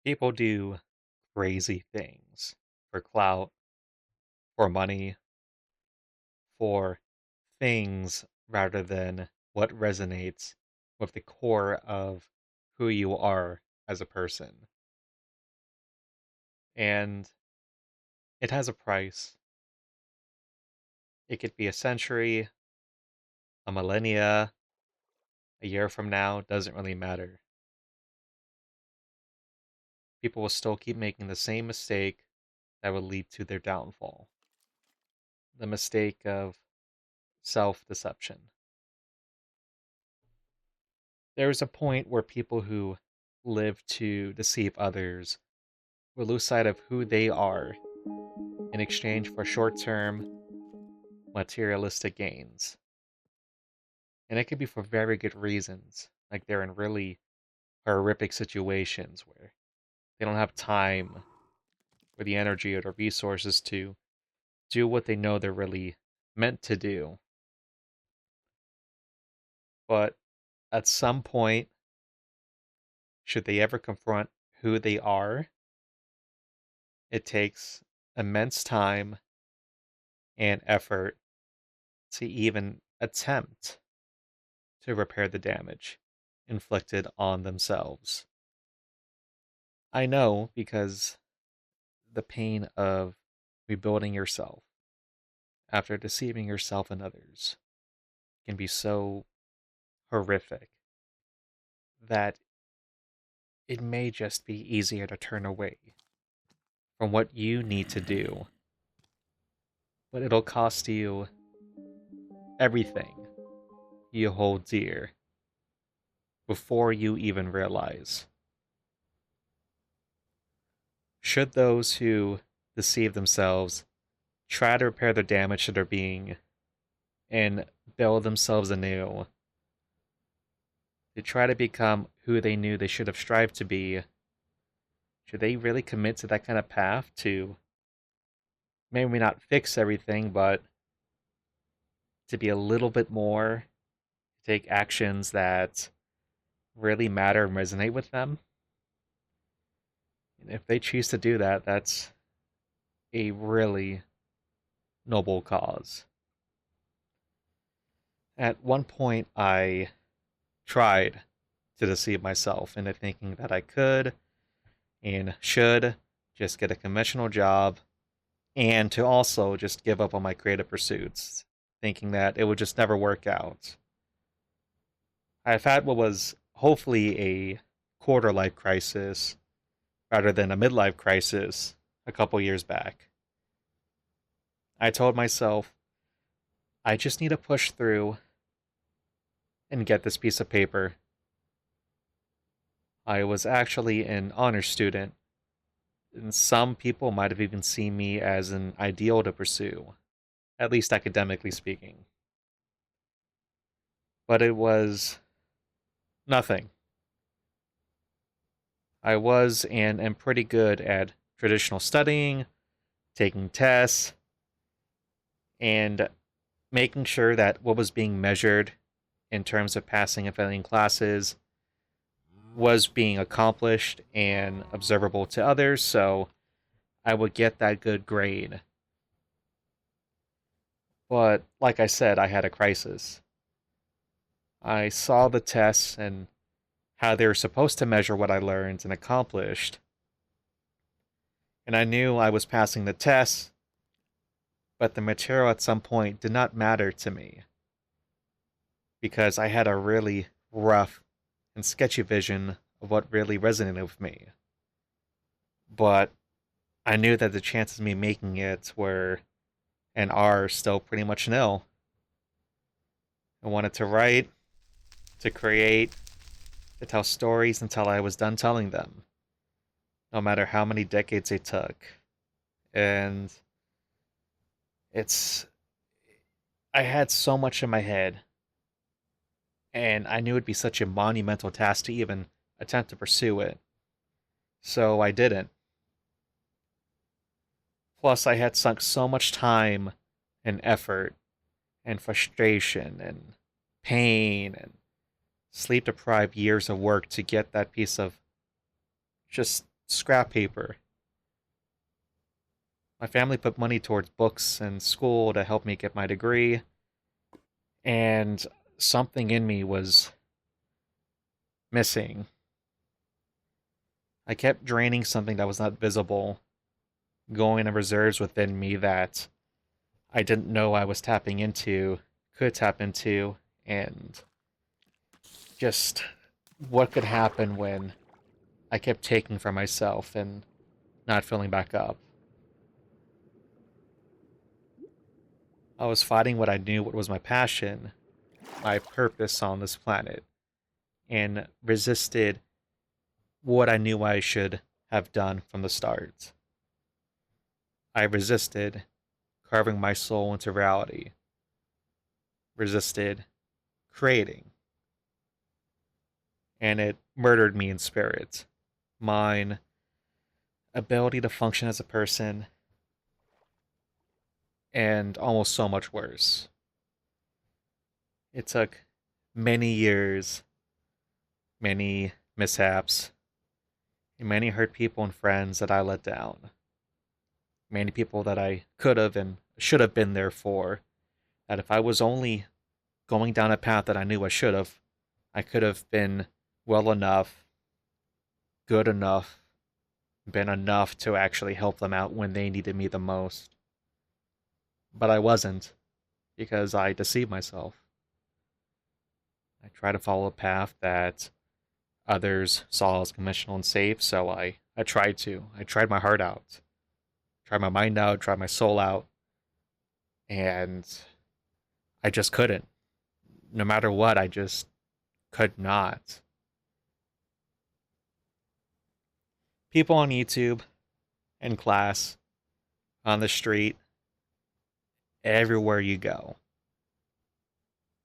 People do crazy things for clout, for money, for things rather than what resonates with the core of who you are as a person. And it has a price. It could be a century, a millennia, a year from now, doesn't really matter. People will still keep making the same mistake that would lead to their downfall, the mistake of self deception. There's a point where people who live to deceive others will lose sight of who they are in exchange for short term materialistic gains. And it could be for very good reasons. Like they're in really horrific situations where they don't have time or the energy or the resources to do what they know they're really meant to do. But at some point, should they ever confront who they are, it takes immense time and effort to even attempt to repair the damage inflicted on themselves. I know because the pain of rebuilding yourself after deceiving yourself and others can be so horrific that it may just be easier to turn away from what you need to do, but it'll cost you everything you hold dear before you even realize. Should those who deceive themselves try to repair the damage to their being and build themselves anew, to try to become who they knew they should have strived to be, should they really commit to that kind of path to maybe not fix everything, but to be a little bit more, take actions that really matter and resonate with them? And if they choose to do that, that's a really noble cause. At one point, I tried to deceive myself into thinking that I could and should just get a conventional job and to also just give up on my creative pursuits, thinking that it would just never work out. I've had what was hopefully a quarter life crisis rather than a midlife crisis a couple years back. I told myself, I just need to push through and get this piece of paper. I was actually an honor student, and some people might have even seen me as an ideal to pursue, at least academically speaking. But it was nothing. I was and am pretty good at traditional studying, taking tests, and making sure that what was being measured in terms of passing and failing classes was being accomplished and observable to others, so I would get that good grade. But like I said, I had a crisis. I saw the tests and how they were supposed to measure what I learned and accomplished, and I knew I was passing the tests, but the material at some point did not matter to me because I had a really rough and sketchy vision of what really resonated with me. But I knew that the chances of me making it were and are still pretty much nil. I wanted to write, to create, to tell stories until I was done telling them, no matter how many decades they took. And it's, I had so much in my head, and I knew it'd be such a monumental task to even attempt to pursue it. So I didn't. Plus, I had sunk so much time and effort and frustration and pain and sleep deprived years of work to get that piece of just scrap paper. My family put money towards books and school to help me get my degree, and something in me was missing. I kept draining something that was not visible, going in reserves within me that I didn't know I was tapping into, could tap into, and just what could happen when I kept taking from myself and not filling back up. I was fighting what I knew what was my passion, my purpose on this planet, and resisted what I knew I should have done from the start. I resisted carving my soul into reality, resisted creating, and it murdered me in spirit. Mine ability to function as a person, and almost so much worse. It took many years, many mishaps, and many hurt people and friends that I let down. Many people that I could have and should have been there for. That if I was only going down a path that I knew I should have, I could have been well enough, good enough, been enough to actually help them out when they needed me the most. But I wasn't, because I deceived myself. I tried to follow a path that others saw as conventional and safe, so I tried to. I tried my heart out, tried my mind out, tried my soul out, and I just couldn't. No matter what, I just could not. People on YouTube, in class, on the street, everywhere you go,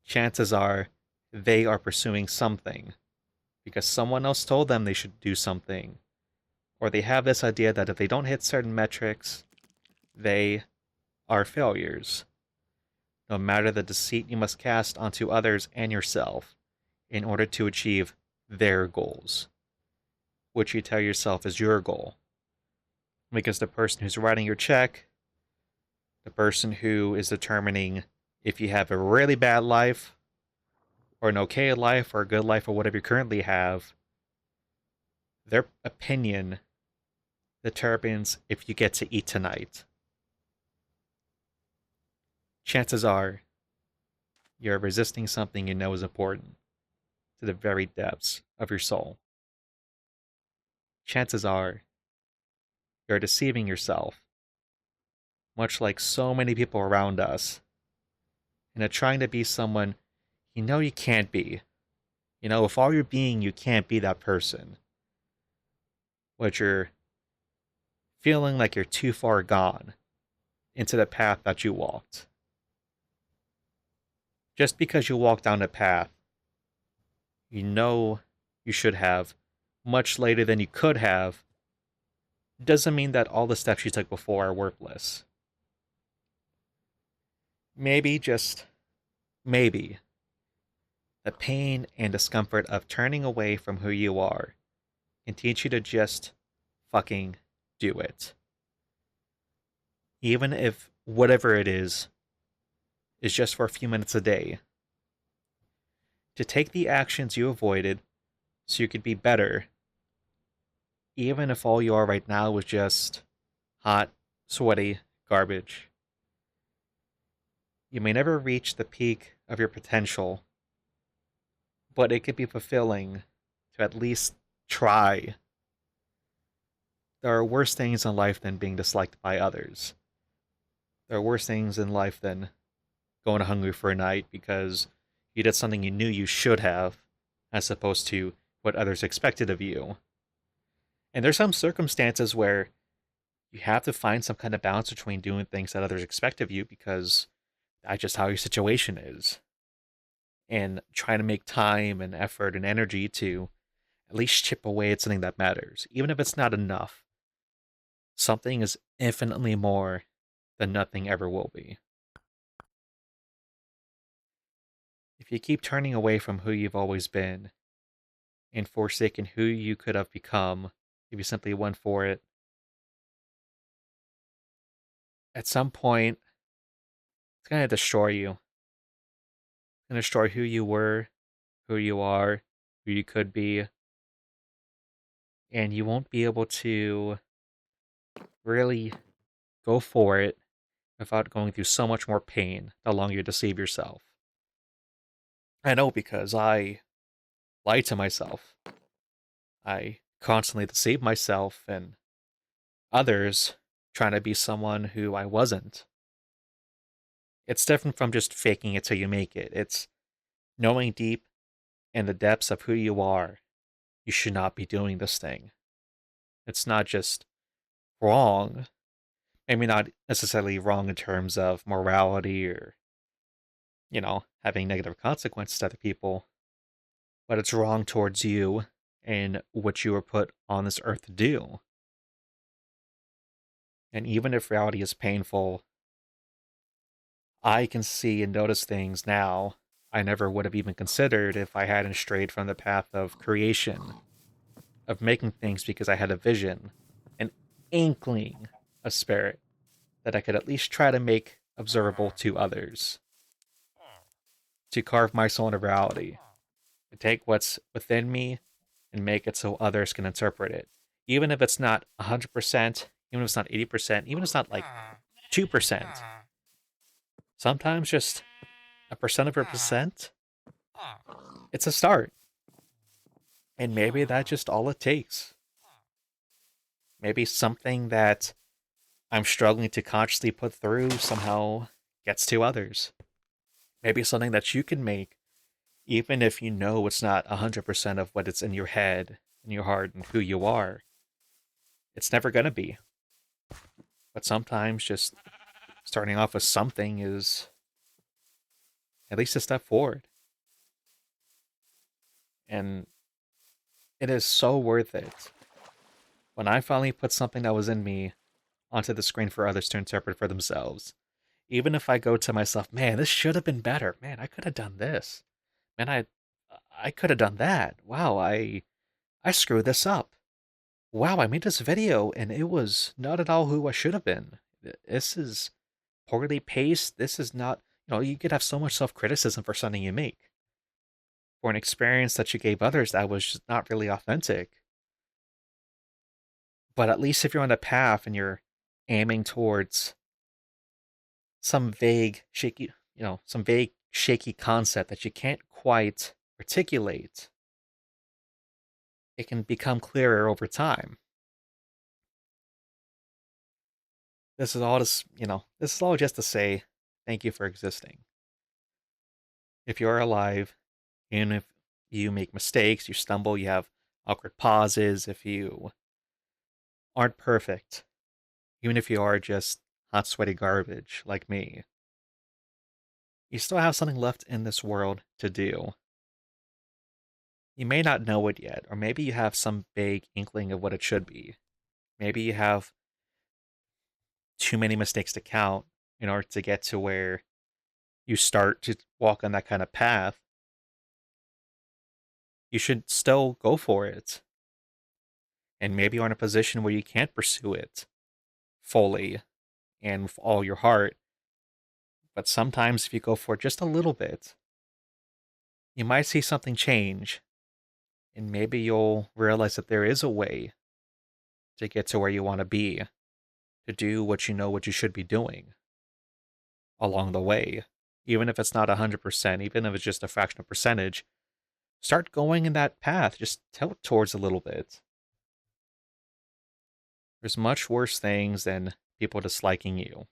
chances are they are pursuing something because someone else told them they should do something. Or they have this idea that if they don't hit certain metrics, they are failures. No matter the deceit you must cast onto others and yourself in order to achieve their goals, which you tell yourself is your goal. Because the person who's writing your check, the person who is determining if you have a really bad life, or an okay life, or a good life, or whatever you currently have, their opinion determines if you get to eat tonight. Chances are you're resisting something you know is important to the very depths of your soul. Chances are you're deceiving yourself, much like so many people around us, and trying to be someone you know you can't be. You know, with all your being, you can't be that person. But you're feeling like you're too far gone into the path that you walked. Just because you walked down a path you know you should have much later than you could have doesn't mean that all the steps you took before are worthless. Maybe, just maybe, the pain and discomfort of turning away from who you are can teach you to just fucking do it. Even if whatever it is just for a few minutes a day. To take the actions you avoided so you could be better, even if all you are right now is just hot, sweaty garbage. You may never reach the peak of your potential, but it could be fulfilling to at least try. There are worse things in life than being disliked by others. There are worse things in life than going hungry for a night because you did something you knew you should have, as opposed to what others expected of you. And there's some circumstances where you have to find some kind of balance between doing things that others expect of you because that's just how your situation is. And trying to make time and effort and energy to at least chip away at something that matters. Even if it's not enough, something is infinitely more than nothing ever will be. If you keep turning away from who you've always been and forsaking who you could have become if you simply went for it. At some point, it's going to destroy you. It's going to destroy who you were, who you are, who you could be, and you won't be able to really go for it without going through so much more pain the longer you deceive yourself. I know because I lie to myself. I constantly deceive myself and others trying to be someone who I wasn't. It's different from just faking it till you make it. It's knowing deep in the depths of who you are, you should not be doing this thing. It's not just wrong, maybe not necessarily wrong in terms of morality or, having negative consequences to other people, but it's wrong towards you and what you were put on this earth to do. And even if reality is painful, I can see and notice things now I never would have even considered if I hadn't strayed from the path of creation, of making things because I had a vision, an inkling, a spirit that I could at least try to make observable to others, to carve my soul into reality, to take what's within me and make it so others can interpret it. Even if it's not 100%, even if it's not 80%, even if it's not like 2%, sometimes just a percent of a percent, it's a start. And maybe that's just all it takes. Maybe something that I'm struggling to consciously put through somehow gets to others. Maybe something that you can make, even if you know it's not 100% of what it's in your head, in your heart, and who you are. It's never going to be. But sometimes just starting off with something is at least a step forward. And it is so worth it. When I finally put something that was in me onto the screen for others to interpret for themselves, even if I go to myself, man, this should have been better. Man, I could have done this. Man, I could have done that. Wow, I screwed this up. Wow, I made this video and it was not at all who I should have been. This is poorly paced. This is not, you could have so much self-criticism for something you make. For an experience that you gave others that was just not really authentic. But at least if you're on the path and you're aiming towards some vague, shaky, some vague, shaky concept that you can't quite articulate, it can become clearer over time. This is all just to say thank you for existing. If you're alive, and if you make mistakes, you stumble, you have awkward pauses, if you aren't perfect, even if you are just hot, sweaty garbage like me, you still have something left in this world to do. You may not know it yet, or maybe you have some vague inkling of what it should be. Maybe you have too many mistakes to count in order to get to where you start to walk on that kind of path. You should still go for it. And maybe you're in a position where you can't pursue it fully and with all your heart. But sometimes if you go for it just a little bit, you might see something change. And maybe you'll realize that there is a way to get to where you want to be, to do what you know what you should be doing along the way. Even if it's not 100%, even if it's just a fraction of percentage, start going in that path. Just tilt towards a little bit. There's much worse things than people disliking you.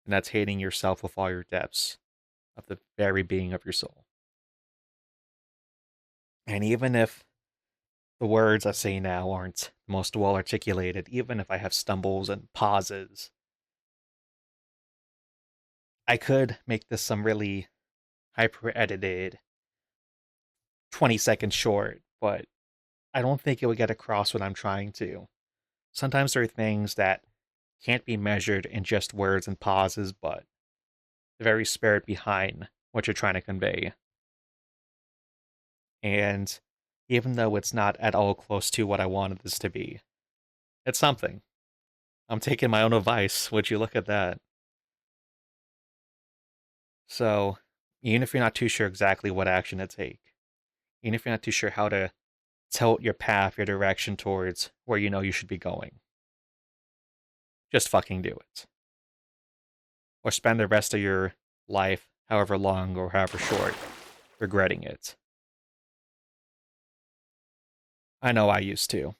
And that's hating yourself with all your depths of the very being of your soul. And even if the words I say now aren't most well articulated, even if I have stumbles and pauses, I could make this some really hyper edited 20 seconds short, but I don't think it would get across what I'm trying to. Sometimes there are things that can't be measured in just words and pauses, but the very spirit behind what you're trying to convey. And even though it's not at all close to what I wanted this to be. It's something. I'm taking my own advice. Would you look at that? So, even if you're not too sure exactly what action to take, even if you're not too sure how to tilt your path, your direction towards where you know you should be going, just fucking do it. Or spend the rest of your life, however long or however short, regretting it. I know I used to.